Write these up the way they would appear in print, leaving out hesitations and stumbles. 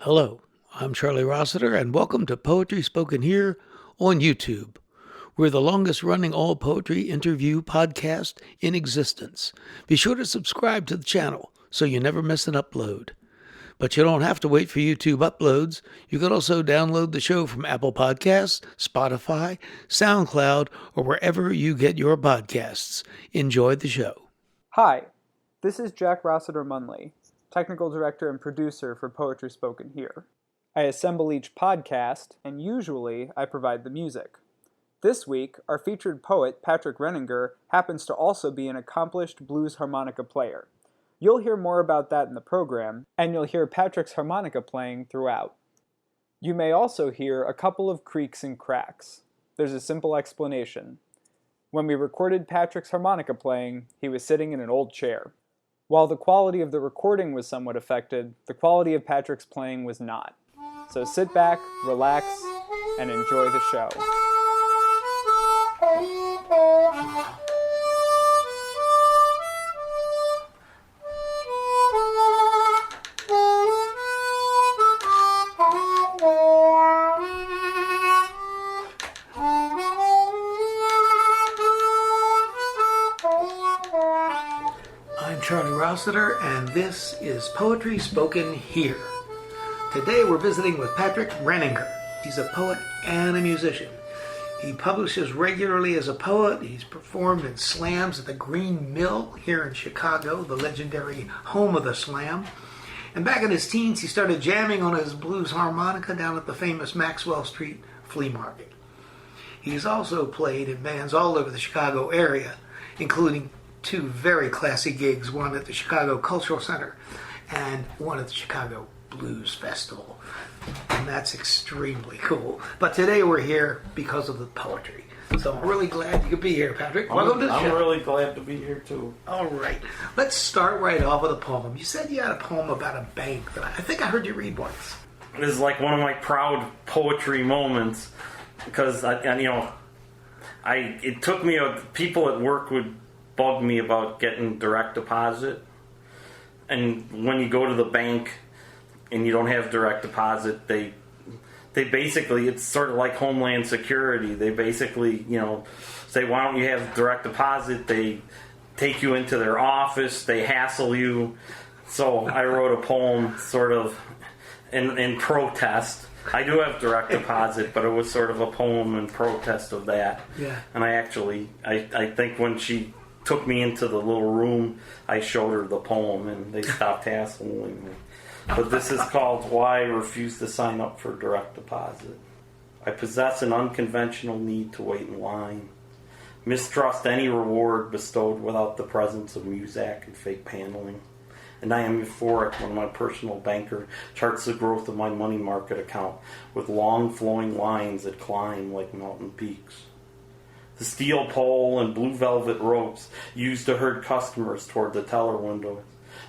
Hello, I'm Charlie Rossiter, and welcome to Poetry Spoken Here on YouTube. We're the longest running all poetry interview podcast in existence. Be sure to subscribe to the channel so you never miss an upload. But you don't have to wait for YouTube uploads. You can also download the show from Apple Podcasts, Spotify, SoundCloud, or wherever you get your podcasts. Enjoy the show. Hi, this is Jack Rossiter Munley, Technical Director and Producer for Poetry Spoken Here. I assemble each podcast, and usually I provide the music. This week, our featured poet, Patrick Reninger, happens to also be an accomplished blues harmonica player. You'll hear more about that in the program, and you'll hear Patrick's harmonica playing throughout. You may also hear a couple of creaks and cracks. There's a simple explanation. When we recorded Patrick's harmonica playing, he was sitting in an old chair. While the quality of the recording was somewhat affected, the quality of Patrick's playing was not. So sit back, relax, and enjoy the show. I'm Charlie Rossiter, and this is Poetry Spoken Here. Today we're visiting with Patrick Reninger. He's a poet and a musician. He publishes regularly as a poet. He's performed in slams at the Green Mill here in Chicago, the legendary home of the slam. And back in his teens, he started jamming on his blues harmonica down at the famous Maxwell Street Flea Market. He's also played in bands all over the Chicago area, including two very classy gigs, one at the Chicago Cultural Center and one at the Chicago Blues Festival. And that's extremely cool. But today we're here because of the poetry. So I'm really glad you could be here, Patrick. Welcome to the show. I'm really glad to be here, too. All right. Let's start right off with a poem. You said you had a poem about a bank that I think I heard you read once. It is like one of my proud poetry moments because, it took me, people at work would bug me about getting direct deposit. And when you go to the bank and you don't have direct deposit, they basically, it's sort of like Homeland Security. They basically, say, why don't you have direct deposit? They take you into their office, they hassle you. So I wrote a poem sort of in protest. I do have direct deposit, but it was sort of a poem in protest of that. Yeah. And I think when she took me into the little room, I showed her the poem, and they stopped hassling me. But this is called Why I Refuse to Sign Up for Direct Deposit. I possess an unconventional need to wait in line, mistrust any reward bestowed without the presence of Muzak and fake paneling, and I am euphoric when my personal banker charts the growth of my money market account with long flowing lines that climb like mountain peaks. The steel pole and blue velvet ropes used to herd customers toward the teller windows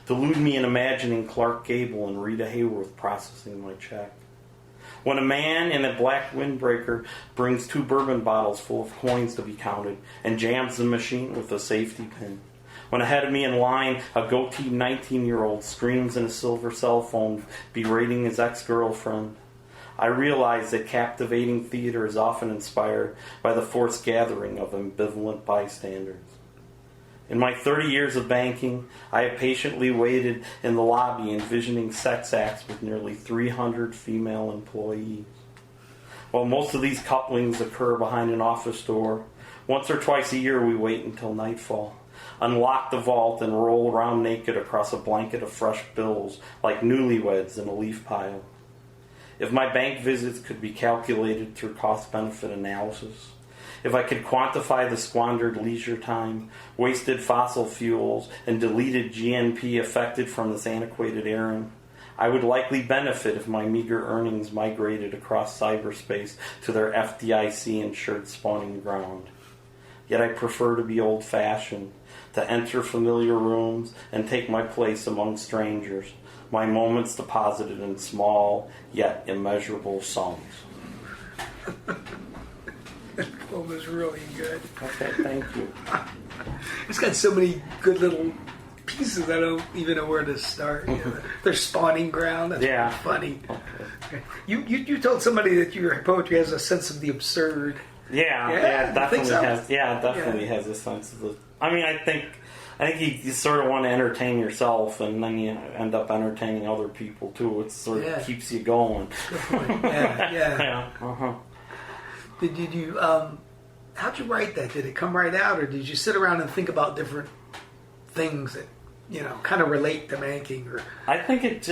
delude me in imagining Clark Gable and Rita Hayworth processing my check. When a man in a black windbreaker brings 2 bourbon bottles full of coins to be counted and jams the machine with a safety pin. When ahead of me in line, a goatee 19-year-old screams in a silver cell phone berating his ex-girlfriend. I realize that captivating theater is often inspired by the forced gathering of ambivalent bystanders. In my 30 years of banking, I have patiently waited in the lobby envisioning sex acts with nearly 300 female employees. While most of these couplings occur behind an office door, once or twice a year we wait until nightfall, unlock the vault, and roll around naked across a blanket of fresh bills like newlyweds in a leaf pile. If my bank visits could be calculated through cost-benefit analysis, if I could quantify the squandered leisure time, wasted fossil fuels, and deleted GNP affected from this antiquated errand, I would likely benefit if my meager earnings migrated across cyberspace to their FDIC-insured spawning ground. Yet I prefer to be old-fashioned, to enter familiar rooms and take my place among strangers, my moments deposited in small yet immeasurable sums. That poem is really good. Okay, thank you. It's got so many good little pieces. I don't even know where to start. Their spawning ground. That's Yeah. funny. You told somebody that your poetry has a sense of the absurd. Yeah, Yeah, I think definitely so. has. Yeah, it definitely has a sense of the. I mean, I think you sort of want to entertain yourself, and then you end up entertaining other people too. It sort of keeps you going. Good point. Yeah. Uh-huh. Did you? How'd you write that? Did it come right out, or did you sit around and think about different things that kind of relate to banking, or I think it.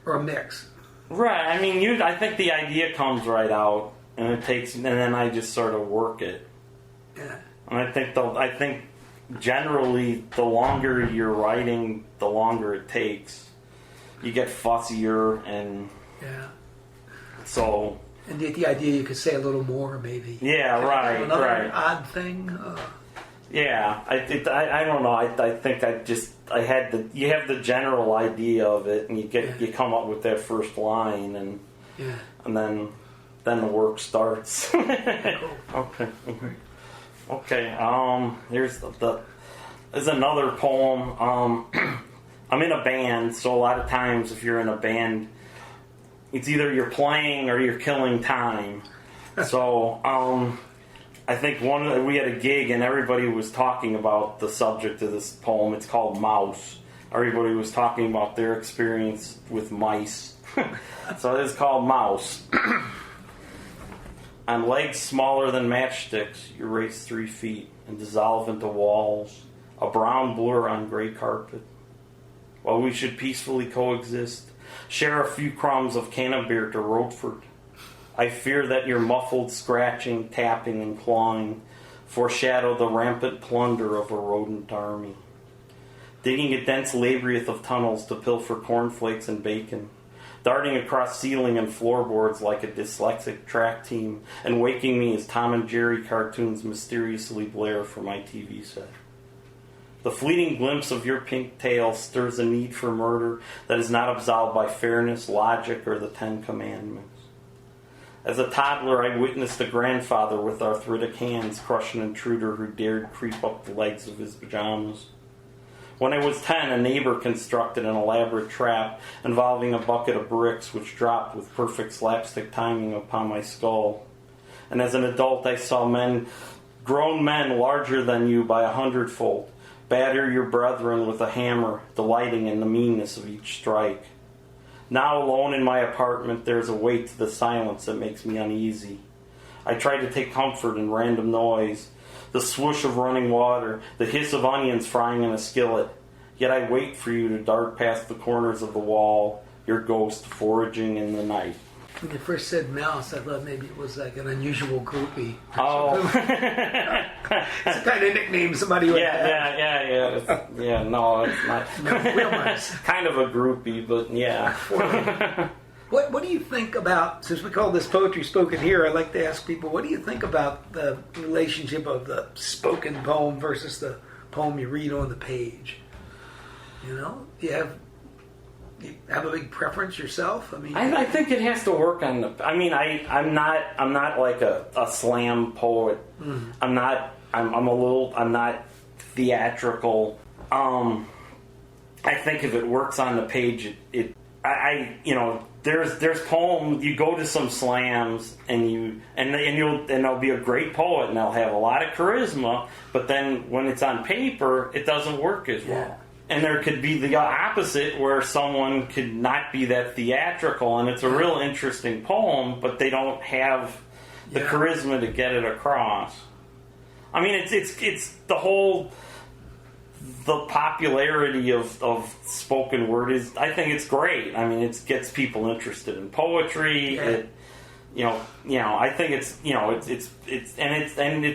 or a mix? Right. I mean, I think the idea comes right out, and then I just sort of work it. Yeah. And I think generally the longer you're writing, the longer it takes. You get fussier, and so. And the idea you could say a little more, maybe. Yeah, right, Another right. odd thing. Yeah, I don't know. I think you have the general idea of it, and you come up with that first line, and then the work starts. Okay. There's another poem. I'm in a band, so a lot of times if you're in a band, it's either you're playing or you're killing time. So I think we had a gig and everybody was talking about the subject of this poem. It's called Mouse. Everybody was talking about their experience with mice. So it's called Mouse. On legs smaller than matchsticks, you race 3 feet and dissolve into walls, a brown blur on gray carpet. While we should peacefully coexist, share a few crumbs of can of beer to Roadford. I fear that your muffled scratching, tapping, and clawing foreshadow the rampant plunder of a rodent army. Digging a dense labyrinth of tunnels to pilfer cornflakes and bacon, darting across ceiling and floorboards like a dyslexic track team, and waking me as Tom and Jerry cartoons mysteriously blare from my TV set. The fleeting glimpse of your pink tail stirs a need for murder that is not absolved by fairness, logic, or the 10 Commandments. As a toddler, I witnessed a grandfather with arthritic hands crush an intruder who dared creep up the legs of his pajamas. When I was 10, a neighbor constructed an elaborate trap involving a bucket of bricks which dropped with perfect slapstick timing upon my skull. And as an adult, I saw grown men larger than you by 100-fold, batter your brethren with a hammer, delighting in the meanness of each strike. Now alone in my apartment, there's a weight to the silence that makes me uneasy. I try to take comfort in random noise, the swoosh of running water, the hiss of onions frying in a skillet. Yet I wait for you to dart past the corners of the wall, your ghost foraging in the night. When you first said mouse, I thought maybe it was like an unusual groupie. Oh. It's the kind of nickname somebody would have. Yeah, no, it's not. No, real nice. Kind of a groupie, but yeah. What do you think about, since we call this Poetry Spoken Here, I like to ask people, what do you think about the relationship of the spoken poem versus the poem you read on the page? Do you have a big preference yourself? I think it has to work on the. I'm not like a slam poet. Mm. I'm not theatrical. I think if it works on the page, there's poems. You go to some slams and they'll be a great poet and they'll have a lot of charisma. But then when it's on paper, it doesn't work as well. Yeah. And there could be the opposite where someone could not be that theatrical and it's a real interesting poem, but they don't have the charisma to get it across. I mean, it's the popularity of spoken word is, I think it's great. I mean, it gets people interested in poetry. Yeah. I think it's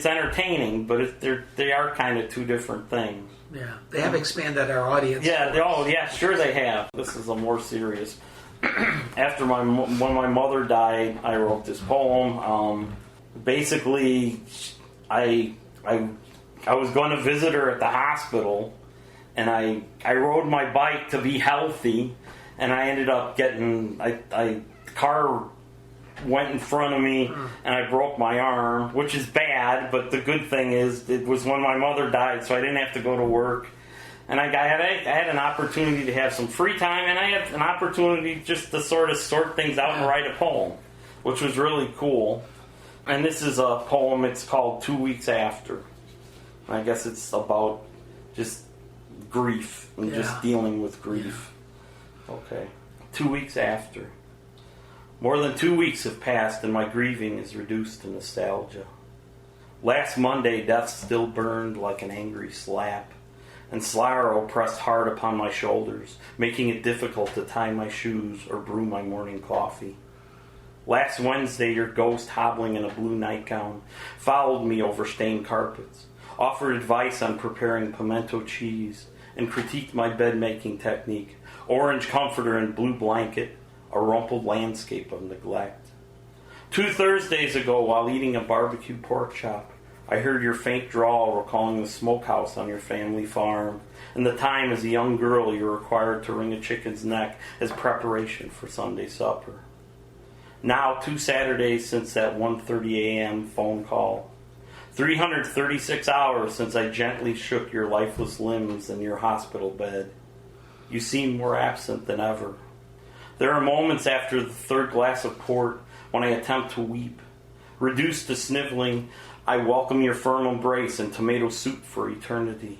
entertaining, but they are kind of two different things. Yeah, they have expanded our audience. Yeah, sure they have. This is a more serious. After when my mother died, I wrote this poem. Basically, I was going to visit her at the hospital, and I rode my bike to be healthy, and I ended up getting car went in front of me and I broke my arm, which is bad, but the good thing is it was when my mother died, so I didn't have to go to work. And I had an opportunity to have some free time, and I had an opportunity just to sort of sort things out and write a poem, which was really cool. And this is a poem, it's called 2 Weeks After. And I guess it's about just grief and just dealing with grief. Okay. 2 weeks after. More than 2 weeks have passed and my grieving is reduced to nostalgia. Last Monday, death still burned like an angry slap, and sorrow pressed hard upon my shoulders, making it difficult to tie my shoes or brew my morning coffee. Last Wednesday, your ghost hobbling in a blue nightgown followed me over stained carpets, offered advice on preparing pimento cheese, and critiqued my bed-making technique, orange comforter and blue blanket, a rumpled landscape of neglect. 2 Thursdays ago, while eating a barbecue pork chop, I heard your faint drawl recalling the smokehouse on your family farm, and the time as a young girl you were required to wring a chicken's neck as preparation for Sunday supper. Now, 2 Saturdays since that 1:30 a.m. phone call. 336 hours since I gently shook your lifeless limbs in your hospital bed. You seem more absent than ever. There are moments after the 3rd glass of port when I attempt to weep. Reduced to sniveling, I welcome your firm embrace and tomato soup for eternity.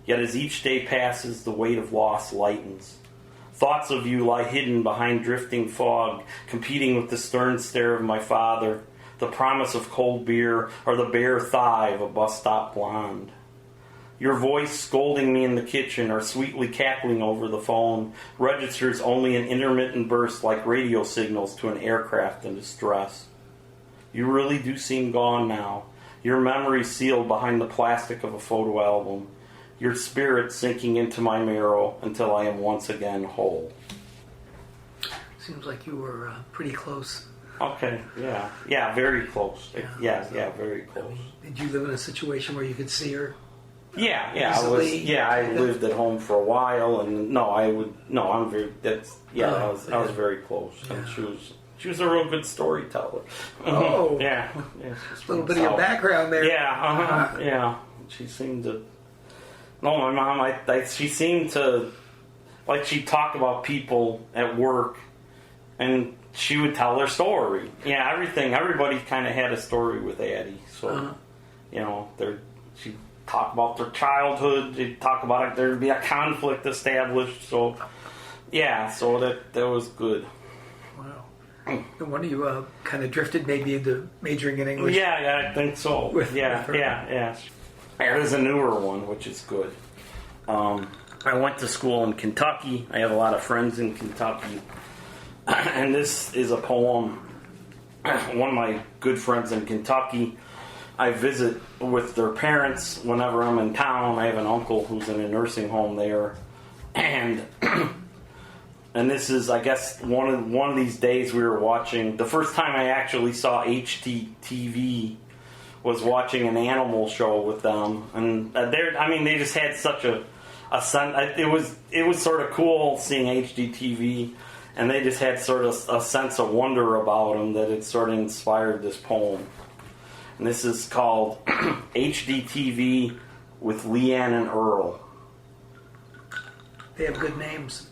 Yet as each day passes, the weight of loss lightens. Thoughts of you lie hidden behind drifting fog, competing with the stern stare of my father, the promise of cold beer, or the bare thigh of a bus-stop blonde. Your voice scolding me in the kitchen or sweetly cackling over the phone registers only an intermittent burst like radio signals to an aircraft in distress. You really do seem gone now, your memory sealed behind the plastic of a photo album, your spirit sinking into my marrow until I am once again whole. Seems like you were pretty close. Okay, yeah. Yeah, very close. Yeah, very close. Did you live in a situation where you could see her? Yeah, Easily? I lived at home for a while, and I was very close. Yeah. And she was a real good storyteller. Oh. yeah. A little bit of your background there. Yeah, yeah. She seemed to... No, my mom, she seemed to... Like, she'd talk about people at work, and she would tell their story. Yeah, everybody kind of had a story with Addie. So, she'd talk about their childhood, she'd talk about it, there'd be a conflict established. So, yeah, so that was good. Wow. No wonder you kind of drifted maybe into majoring in English. Yeah, I think so. With her. Yeah. There's a newer one, which is good. I went to school in Kentucky. I have a lot of friends in Kentucky. And this is a poem. One of my good friends in Kentucky, I visit with their parents whenever I'm in town. I have an uncle who's in a nursing home there. And this is, I guess, one of these days we were watching. The first time I actually saw HGTV was watching an animal show with them. And they just had such a sense. It was sort of cool seeing HGTV. And they just had sort of a sense of wonder about them that it sort of inspired this poem. And this is called HDTV with Leanne and Earl. They have good names.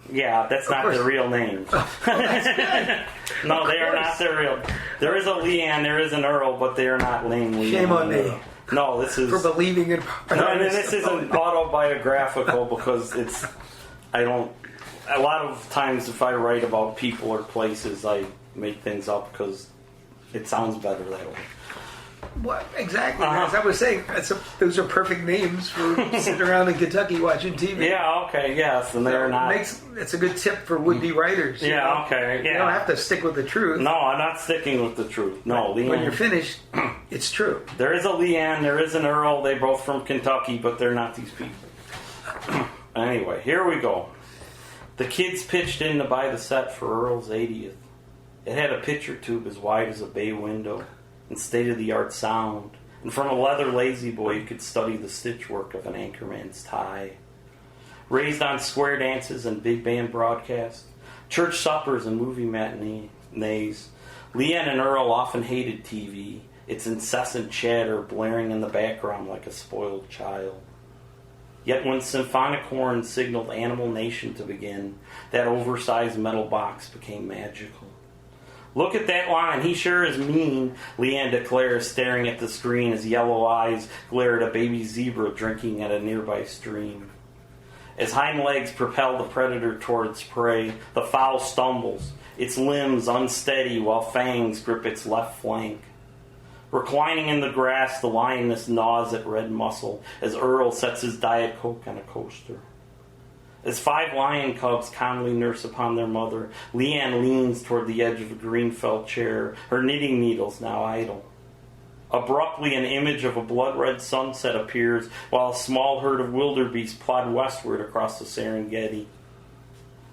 Yeah, that's not their real names. Oh, that's good. No, they are not their real. There is a Leanne, there is an Earl, but they are not named Leanne. Shame on me. No, this is... For believing in... This isn't autobiographical because it's... A lot of times if I write about people or places, I make things up because it sounds better that way. What exactly? As I was saying, those are perfect names for sitting around in Kentucky watching TV. Yeah, okay, yes, and they're not... It's a good tip for would-be writers. Yeah, okay, yeah. You don't have to stick with the truth. No, I'm not sticking with the truth. No, Leanne... When you're finished, it's true. There is a Leanne, there is an Earl, they're both from Kentucky, but they're not these people. Anyway, here we go. The kids pitched in to buy the set for Earl's 80th. It had a picture tube as wide as a bay window and state-of-the-art sound, and from a leather lazy boy you could study the stitchwork of an anchorman's tie. Raised on square dances and big band broadcasts, church suppers and movie matinees, nays. Leanne and Earl often hated TV, its incessant chatter blaring in the background like a spoiled child. Yet when symphonic horns signaled Animal Nation to begin, that oversized metal box became magical. "Look at that line, he sure is mean," Leanne declares, staring at the screen as yellow eyes glare at a baby zebra drinking at a nearby stream. As hind legs propel the predator towards prey, the fowl stumbles, its limbs unsteady while fangs grip its left flank. Reclining in the grass, the lioness gnaws at red muscle as Earl sets his Diet Coke on a coaster. As 5 lion cubs calmly nurse upon their mother, Leanne leans toward the edge of a green felt chair, her knitting needles now idle. Abruptly, an image of a blood-red sunset appears while a small herd of wildebeest plod westward across the Serengeti.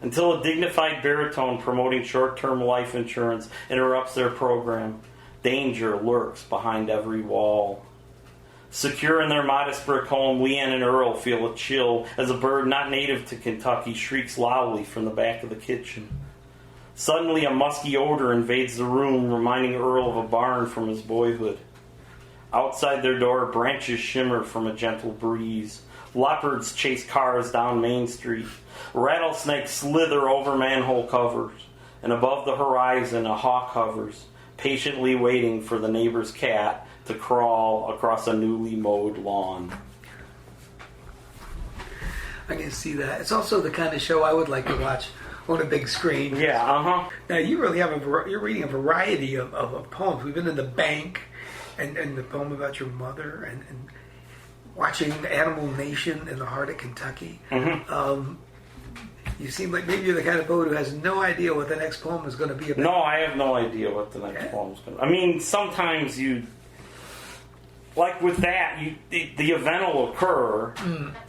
Until a dignified baritone promoting short-term life insurance interrupts their program, danger lurks behind every wall. Secure in their modest brick home, Leanne and Earl feel a chill as a bird not native to Kentucky shrieks loudly from the back of the kitchen. Suddenly, a musky odor invades the room, reminding Earl of a barn from his boyhood. Outside their door, branches shimmer from a gentle breeze. Leopards chase cars down Main Street. Rattlesnakes slither over manhole covers. And above the horizon, a hawk hovers, patiently waiting for the neighbor's cat to crawl across a newly mowed lawn. I can see that. It's also the kind of show I would like to watch on a big screen. Yeah, Now, you really have you're reading a variety of poems. We've been in the bank, and the poem about your mother, and watching Animal Nation in the heart of Kentucky. You seem like maybe you're the kind of poet who has no idea what the next poem is going to be about. No, I have no idea what the next poem's going to be. I mean, sometimes like with that, the event will occur,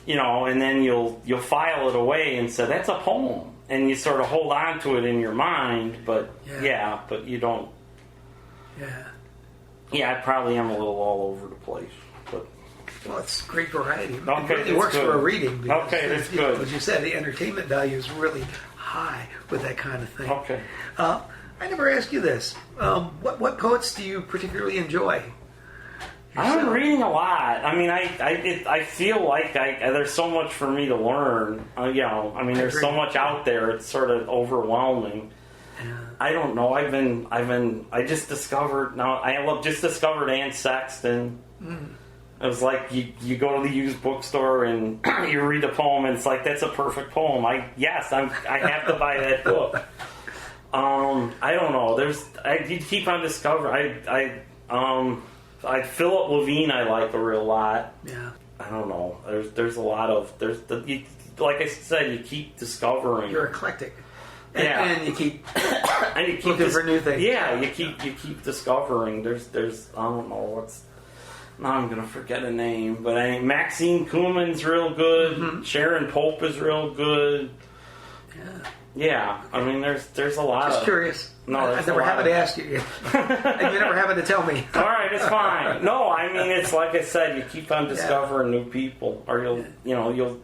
and then you'll file it away and say, that's a poem. And you sort of hold on to it in your mind, but but you don't. Yeah, I probably am a little all over the place. But well, it's great variety. Okay, it works for a reading. Okay, that's good. As you said, the entertainment value is really high with that kind of thing. Okay. I never asked you this. What poets do you particularly enjoy? I'm reading a lot. I mean, I feel like there's so much for me to learn. There's so much out there. It's sort of overwhelming. Yeah. I don't know. I just discovered Anne Sexton. It was like you go to the used bookstore and you read a poem and it's like, that's a perfect poem. I have to buy that book. I don't know. You keep on discovering. Philip Levine I like a real lot. Yeah. I don't know. There's a lot of like I said, you keep discovering. You're eclectic. And you keep looking for new things. Yeah, you keep discovering. There's I don't know what's. Now I'm gonna forget a name, but Maxine Kuhlman's real good. Mm-hmm. Sharon Pope is real good. Yeah. I mean, there's a lot. Just curious. No, I never happened to ask you. And you never happened to tell me. All right, it's fine. No, I mean, it's like I said, you keep on discovering new people, or you'll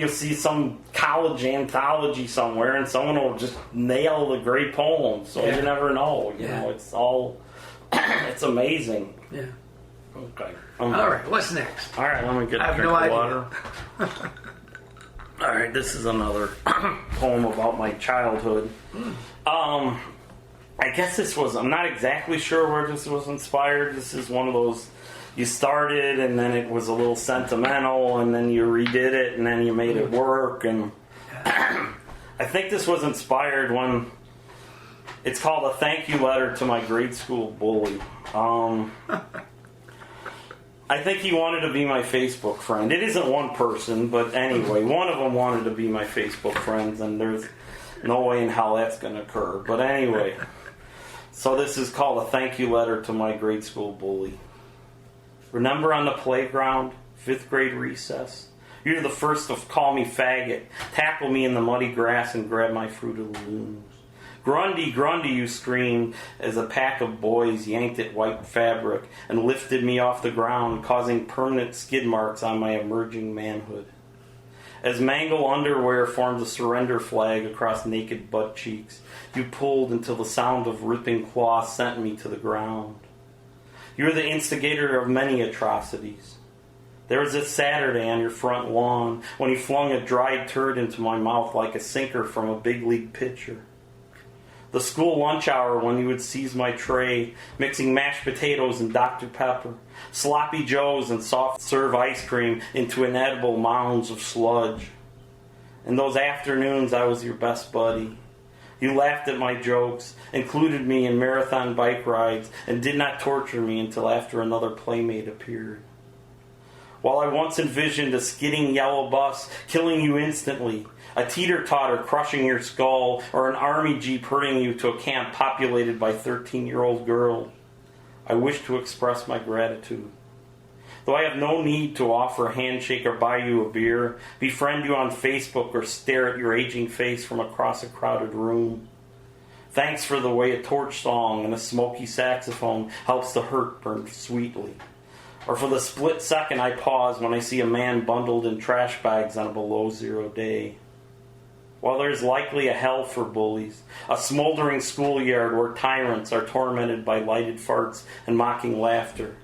see some college anthology somewhere, and someone will just nail the great poem. So you never know. You know, it's all. It's amazing. Yeah. Okay. All right. What's next? All right. Let me get a drink of water. All right. This is another poem about my childhood. I guess this was. I'm not exactly sure where this was inspired. This is one of those. You started, and then it was a little sentimental, and then you redid it, and then you made it work. And I think this was inspired when. It's called A Thank You Letter to My Grade School Bully. I think he wanted to be my Facebook friend. It isn't one person, but anyway, one of them wanted to be my Facebook friend, and there's no way in hell that's going to occur. But anyway, so this is called A Thank You Letter to My Grade School Bully. Remember on the playground, 5th grade recess? You're the first to call me faggot, tackle me in the muddy grass, and grab my Fruit of the Looms. Grundy, Grundy, you screamed as a pack of boys yanked at white fabric and lifted me off the ground, causing permanent skid marks on my emerging manhood. As mango underwear formed a surrender flag across naked butt cheeks, you pulled until the sound of ripping cloth sent me to the ground. You were the instigator of many atrocities. There was this Saturday on your front lawn when you flung a dried turd into my mouth like a sinker from a big league pitcher. The school lunch hour when you would seize my tray, mixing mashed potatoes and Dr. Pepper, sloppy joes and soft serve ice cream into inedible mounds of sludge. In those afternoons I was your best buddy. You laughed at my jokes, included me in marathon bike rides, and did not torture me until after another playmate appeared. While I once envisioned a skidding yellow bus killing you instantly, a teeter-totter crushing your skull, or an army jeep herding you to a camp populated by 13-year-old girls, I wish to express my gratitude. Though I have no need to offer a handshake or buy you a beer, befriend you on Facebook, or stare at your aging face from across a crowded room. Thanks for the way a torch song and a smoky saxophone helps the hurt burn sweetly. Or for the split second I pause when I see a man bundled in trash bags on a below-zero day. While there is likely a hell for bullies, a smoldering schoolyard where tyrants are tormented by lighted farts and mocking laughter,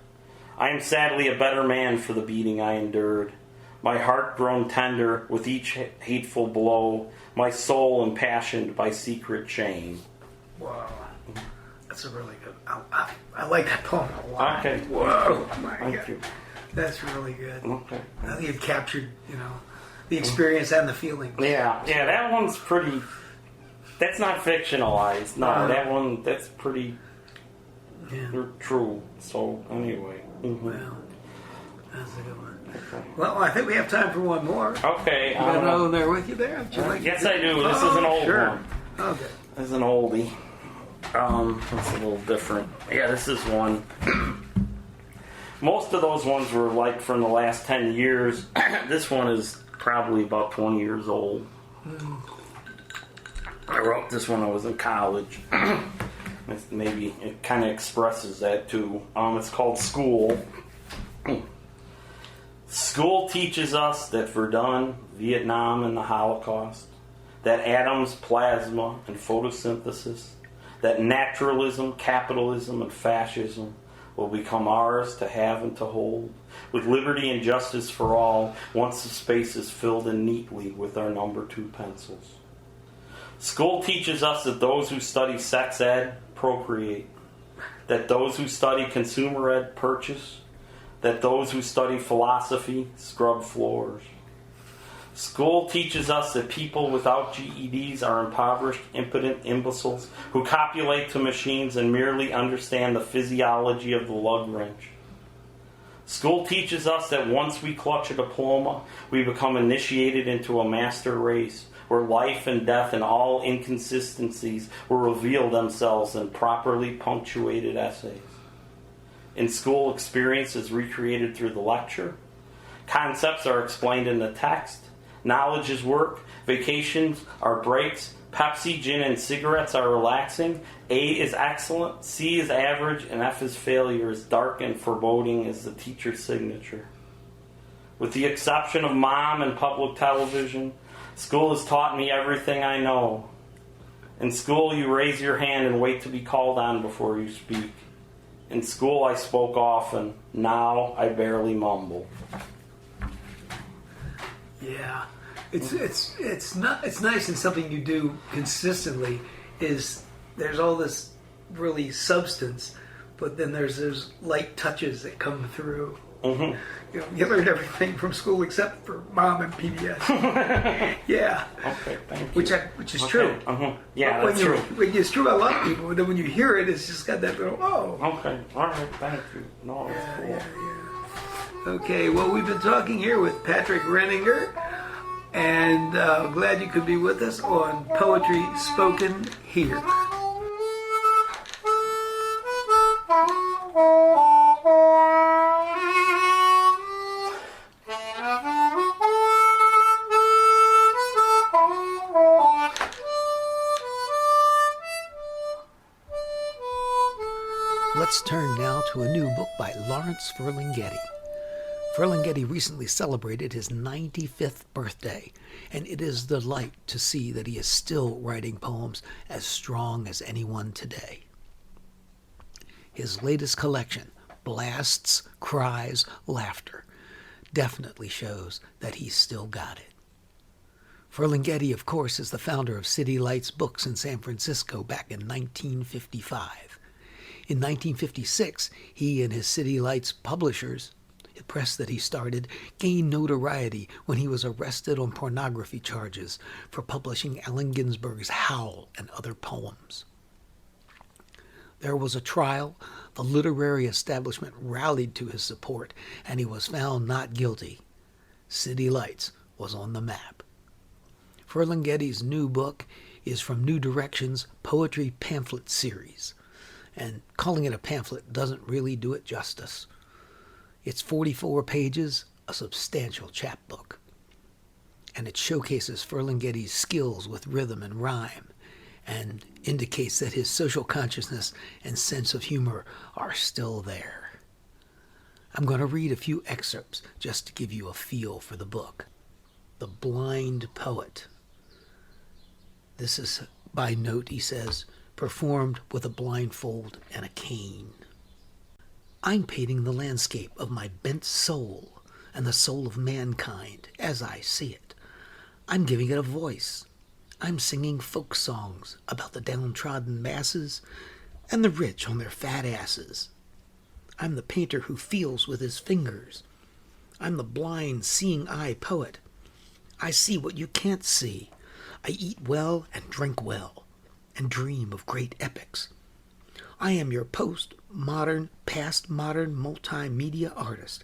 I am sadly a better man for the beating I endured. My heart grown tender with each hateful blow, my soul impassioned by secret shame. Wow. That's a really good. I like that poem a lot. Okay. Whoa. Thank God. you. That's really good. Okay. I think you've captured, the experience and the feeling. Yeah, that one's pretty. That's not fictionalized. No, that's pretty true. So, anyway. Mm-hmm. Well, that's a good one. Okay. Well, I think we have time for one more. Okay. You got another one there with you there? Yes, I do. This is an old one. Okay. This is an oldie. It's a little different. Yeah, this is one. Most of those ones were like from the last 10 years. This one is probably about 20 years old. I wrote this when I was in college. Maybe it kind of expresses that too. It's called School. School teaches us that Verdun, Vietnam, and the Holocaust, that atoms, plasma, and photosynthesis, that naturalism, capitalism, and fascism will become ours to have and to hold, with liberty and justice for all, once the space is filled in neatly with our number 2 pencils. School teaches us that those who study sex ed procreate, that those who study consumer ed purchase, that those who study philosophy scrub floors. School teaches us that people without GEDs are impoverished, impotent imbeciles who copulate to machines and merely understand the physiology of the lug wrench. School teaches us that once we clutch a diploma, we become initiated into a master race, where life and death and all inconsistencies will reveal themselves in properly punctuated essays. In school, experience is recreated through the lecture. Concepts are explained in the text. Knowledge is work. Vacations are breaks. Pepsi, gin, and cigarettes are relaxing. A is excellent. C is average. And F is failure, as dark and foreboding as the teacher's signature. With the exception of mom and public television, school has taught me everything I know. In school, you raise your hand and wait to be called on before you speak. In school, I spoke often. Now, I barely mumble. Yeah, it's nice, and something you do consistently is there's all this really substance, but then there's those light touches that come through. Mm-hmm. You learned everything from school except for mom and PBS. Yeah. Okay, thank you. Which is true. Uh-huh. Yeah, but that's true. It's true. I love people, but then when you hear it, it's just got that little Okay, all right, thank you. No, that's cool. Yeah. Okay, well, we've been talking here with Patrick Reninger, and glad you could be with us on Poetry Spoken Here. Let's turn now to a new book by Lawrence Ferlinghetti. Ferlinghetti recently celebrated his 95th birthday, and it is a delight to see that he is still writing poems as strong as anyone today. His latest collection, Blasts, Cries, Laughter, definitely shows that he's still got it. Ferlinghetti, of course, is the founder of City Lights Books in San Francisco back in 1955. In 1956, he and his City Lights publishers, the press that he started, gained notoriety when he was arrested on pornography charges for publishing Allen Ginsberg's Howl and other poems. There was a trial, the literary establishment rallied to his support, and he was found not guilty. City Lights was on the map. Ferlinghetti's new book is from New Direction's Poetry Pamphlet series, and calling it a pamphlet doesn't really do it justice. It's 44 pages, a substantial chapbook, and it showcases Ferlinghetti's skills with rhythm and rhyme, and indicates that his social consciousness and sense of humor are still there. I'm going to read a few excerpts just to give you a feel for the book. The Blind Poet. This is, by note, he says, performed with a blindfold and a cane. I'm painting the landscape of my bent soul and the soul of mankind as I see it. I'm giving it a voice. I'm singing folk songs about the downtrodden masses and the rich on their fat asses. I'm the painter who feels with his fingers. I'm the blind, seeing-eye poet. I see what you can't see. I eat well and drink well and dream of great epics. I am your post-modern, past-modern multimedia artist.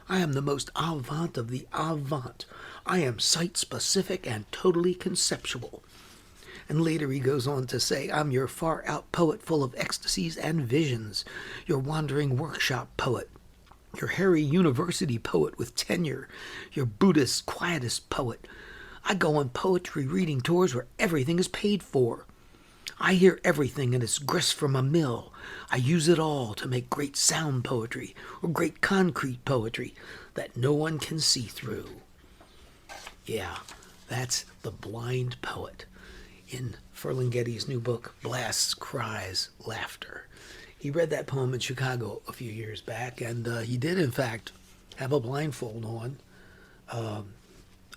I am the most avant of the avant. I am site-specific and totally conceptual. And later he goes on to say, I'm your far-out poet full of ecstasies and visions, your wandering workshop poet, your hairy university poet with tenure, your Buddhist quietist poet. I go on poetry reading tours where everything is paid for. I hear everything and it's grist from a mill. I use it all to make great sound poetry or great concrete poetry that no one can see through. Yeah, that's The Blind Poet in Ferlinghetti's new book, Blasts, Cries, Laughter. He read that poem in Chicago a few years back, and he did, in fact, have a blindfold on.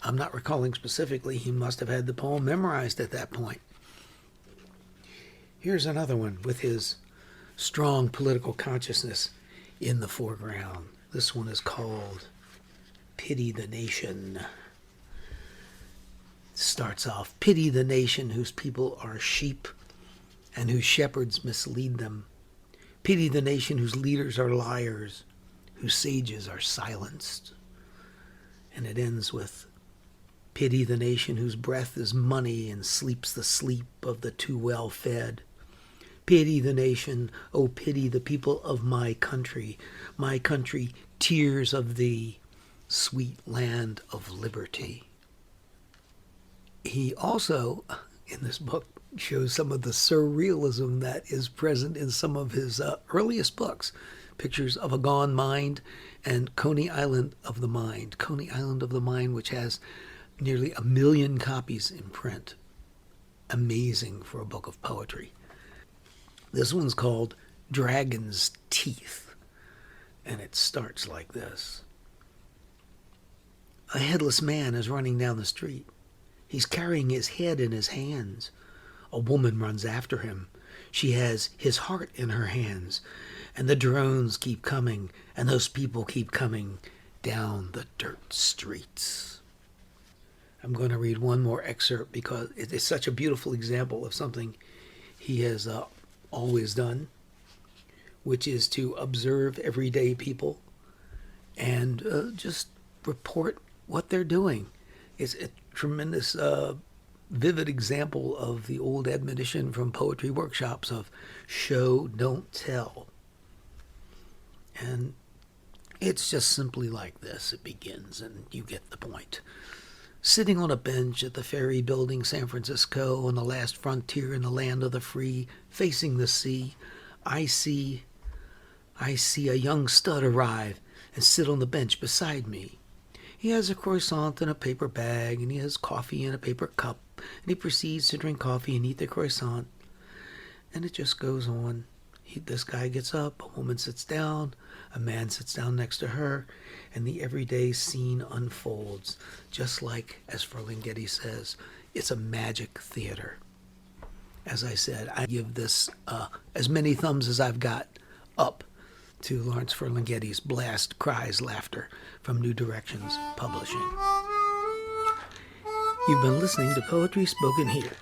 I'm not recalling specifically. He must have had the poem memorized at that point. Here's another one with his strong political consciousness in the foreground. This one is called Pity the Nation. It starts off, pity the nation whose people are sheep and whose shepherds mislead them. Pity the nation whose leaders are liars, whose sages are silenced. And it ends with, pity the nation whose breath is money and sleeps the sleep of the too well fed. Pity the nation, oh pity the people of my country, tears of thee, sweet land of liberty. He also, in this book, shows some of the surrealism that is present in some of his earliest books. Pictures of a Gone Mind and Coney Island of the Mind. Coney Island of the Mind, which has nearly 1 million copies in print. Amazing for a book of poetry. This one's called Dragon's Teeth, and it starts like this. A headless man is running down the street. He's carrying his head in his hands. A woman runs after him. She has his heart in her hands, and the drones keep coming, and those people keep coming down the dirt streets. I'm going to read one more excerpt because it is such a beautiful example of something he has always done, which is to observe everyday people and just report what they're doing. It's a tremendous, vivid example of the old admonition from poetry workshops of show, don't tell. And it's just simply like this. It begins, and you get the point. Sitting on a bench at the Ferry Building, San Francisco, on the last frontier in the land of the free, facing the sea, I see a young stud arrive and sit on the bench beside me. He has a croissant in a paper bag, and he has coffee in a paper cup, and he proceeds to drink coffee and eat the croissant. And it just goes on. This guy gets up, a woman sits down, a man sits down next to her, and the everyday scene unfolds, just like, as Ferlinghetti says, it's a magic theater. As I said, I give this as many thumbs as I've got up to Lawrence Ferlinghetti's Blast, Cries, Laughter from New Directions Publishing. You've been listening to Poetry Spoken Here.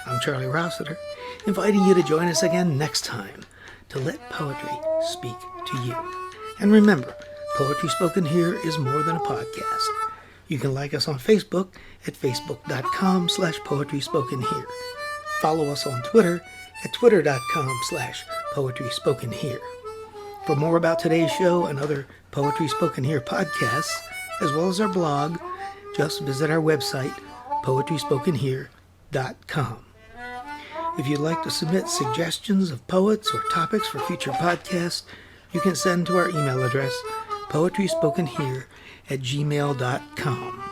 I'm Charlie Rossiter, inviting you to join us again next time to let poetry speak to you. And remember, Poetry Spoken Here is more than a podcast. You can like us on Facebook at facebook.com/poetryspokenhere. Follow us on Twitter at twitter.com/poetryspokenhere. For more about today's show and other Poetry Spoken Here podcasts, as well as our blog, just visit our website, poetryspokenhere.com. If you'd like to submit suggestions of poets or topics for future podcasts, you can send to our email address, poetryspokenhere@gmail.com.